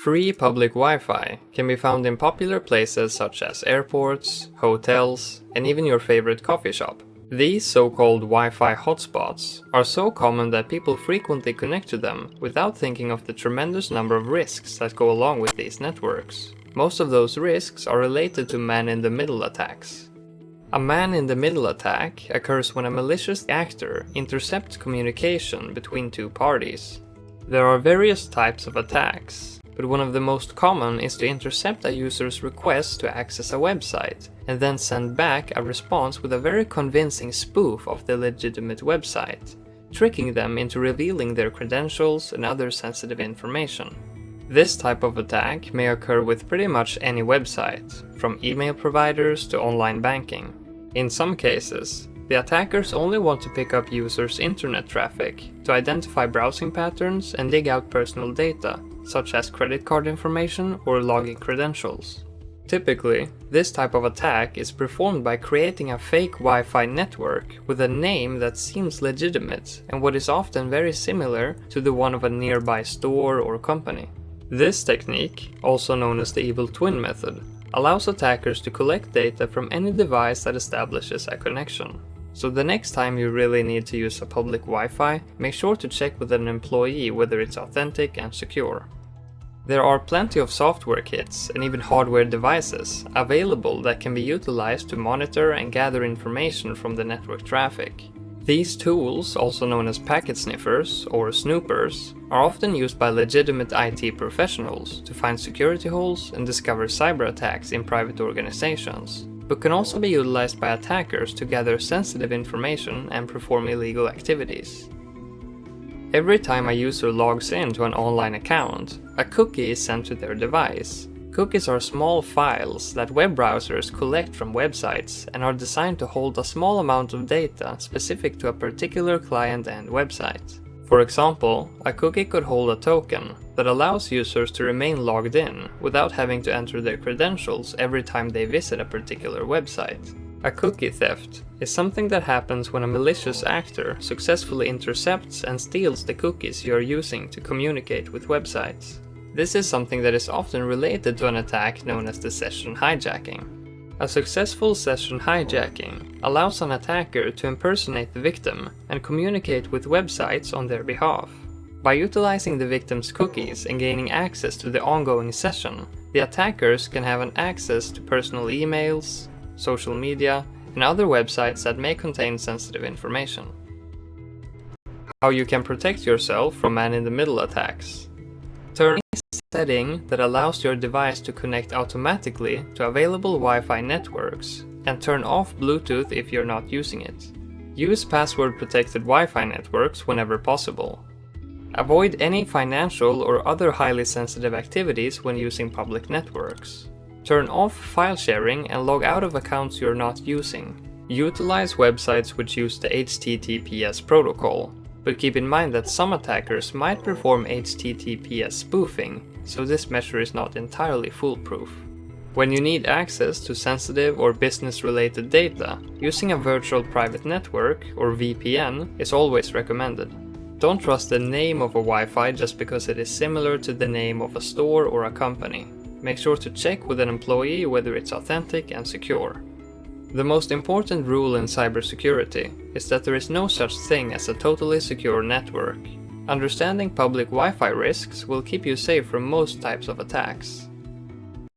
Free public Wi-Fi can be found in popular places such as airports, hotels, and even your favorite coffee shop. These so-called Wi-Fi hotspots are so common that people frequently connect to them without thinking of the tremendous number of risks that go along with these networks. Most of those risks are related to man-in-the-middle attacks. A man-in-the-middle attack occurs when a malicious actor intercepts communication between two parties. There are various types of attacks, but one of the most common is to intercept a user's request to access a website and then send back a response with a very convincing spoof of the legitimate website, tricking them into revealing their credentials and other sensitive information. This type of attack may occur with pretty much any website, from email providers to online banking. In some cases, the attackers only want to pick up users' internet traffic to identify browsing patterns and dig out personal data, such as credit card information or login credentials. Typically, this type of attack is performed by creating a fake Wi-Fi network with a name that seems legitimate and what is often very similar to the one of a nearby store or company. This technique, also known as the evil twin method, allows attackers to collect data from any device that establishes a connection. So the next time you really need to use a public Wi-Fi, make sure to check with an employee whether it's authentic and secure. There are plenty of software kits and even hardware devices available that can be utilized to monitor and gather information from the network traffic. These tools, also known as packet sniffers or snoopers, are often used by legitimate IT professionals to find security holes and discover cyber attacks in private organizations, but can also be utilized by attackers to gather sensitive information and perform illegal activities. Every time a user logs into an online account, a cookie is sent to their device. Cookies are small files that web browsers collect from websites and are designed to hold a small amount of data specific to a particular client and website. For example, a cookie could hold a token that allows users to remain logged in without having to enter their credentials every time they visit a particular website. A cookie theft is something that happens when a malicious actor successfully intercepts and steals the cookies you are using to communicate with websites. This is something that is often related to an attack known as the session hijacking. A successful session hijacking allows an attacker to impersonate the victim and communicate with websites on their behalf. By utilizing the victim's cookies and gaining access to the ongoing session, the attackers can have an access to personal emails, social media, and other websites that may contain sensitive information. How you can protect yourself from man-in-the-middle attacks. Turn a setting that allows your device to connect automatically to available Wi-Fi networks, and turn off Bluetooth if you're not using it. Use password-protected Wi-Fi networks whenever possible. Avoid any financial or other highly sensitive activities when using public networks. Turn off file sharing and log out of accounts you're not using. Utilize websites which use the HTTPS protocol, but keep in mind that some attackers might perform HTTPS spoofing, so this measure is not entirely foolproof. When you need access to sensitive or business-related data, using a virtual private network, or VPN, is always recommended. Don't trust the name of a Wi-Fi just because it is similar to the name of a store or a company. Make sure to check with an employee whether it's authentic and secure. The most important rule in cybersecurity is that there is no such thing as a totally secure network. Understanding public Wi-Fi risks will keep you safe from most types of attacks.